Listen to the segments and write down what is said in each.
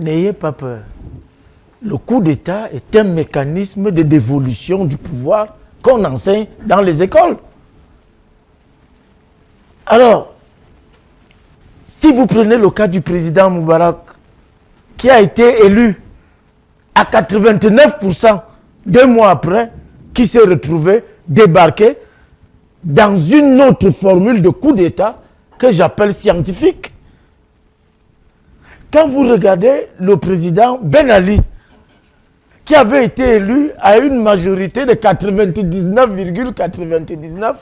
N'ayez pas peur. Le coup d'État est un mécanisme de dévolution du pouvoir qu'on enseigne dans les écoles. Alors, si vous prenez le cas du président Moubarak, qui a été élu à 89%, 2 mois après, qui s'est retrouvé débarqué dans une autre formule de coup d'État que j'appelle scientifique. Quand vous regardez le président Ben Ali, qui avait été élu à une majorité de 99,99,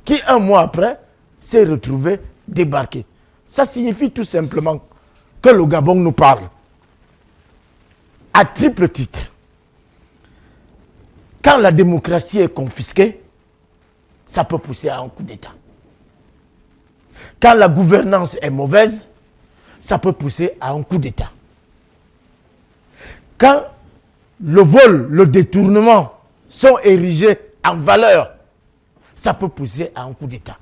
qui un mois après s'est retrouvé débarqué. Ça signifie tout simplement que le Gabon nous parle à triple titre. Quand la démocratie est confisquée, ça peut pousser à un coup d'État. Quand la gouvernance est mauvaise, ça peut pousser à un coup d'État. Quand le vol, le détournement sont érigés en valeur, ça peut pousser à un coup d'État.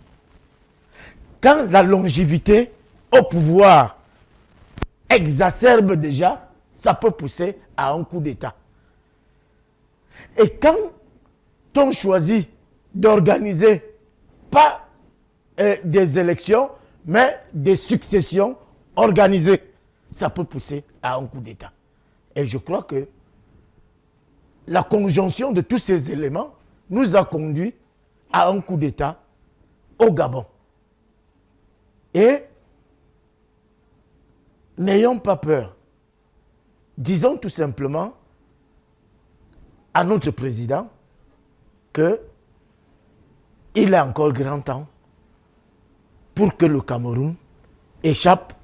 Quand la longévité au pouvoir exacerbe déjà, ça peut pousser à un coup d'État. Et quand on choisit d'organiser pas des élections, mais des successions organisées, ça peut pousser à un coup d'État. Et je crois que la conjonction de tous ces éléments nous a conduit à un coup d'État au Gabon. Et n'ayons pas peur. Disons tout simplement à notre président qu'il a encore grand temps pour que le Cameroun échappe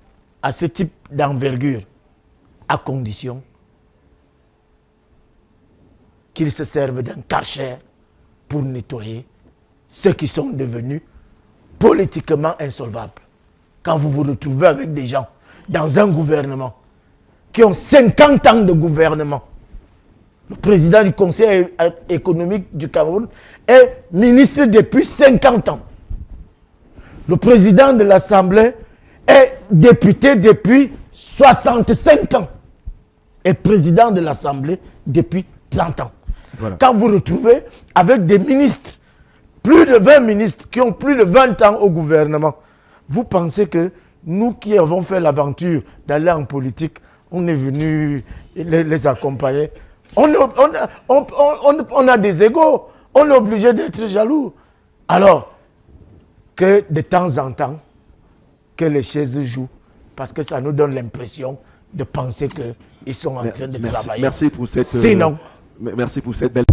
à ce type d'envergure, à condition qu'il se serve d'un karcher pour nettoyer ceux qui sont devenus politiquement insolvables. Quand vous vous retrouvez avec des gens dans un gouvernement qui ont 50 ans de gouvernement, le président du Conseil économique du Cameroun est ministre depuis 50 ans. Le président de l'Assemblée est député depuis 65 ans et président de l'Assemblée depuis 30 ans. Voilà. Quand vous retrouvez avec des ministres, plus de 20 ministres qui ont plus de 20 ans au gouvernement, vous pensez que nous qui avons fait l'aventure d'aller en politique, on est venu les accompagner. On a des égos, on est obligé d'être jaloux. Alors, que de temps en temps, que les chaises jouent, parce que ça nous donne l'impression de penser qu'ils sont en train de travailler. Merci pour cette, Sinon, merci pour cette belle...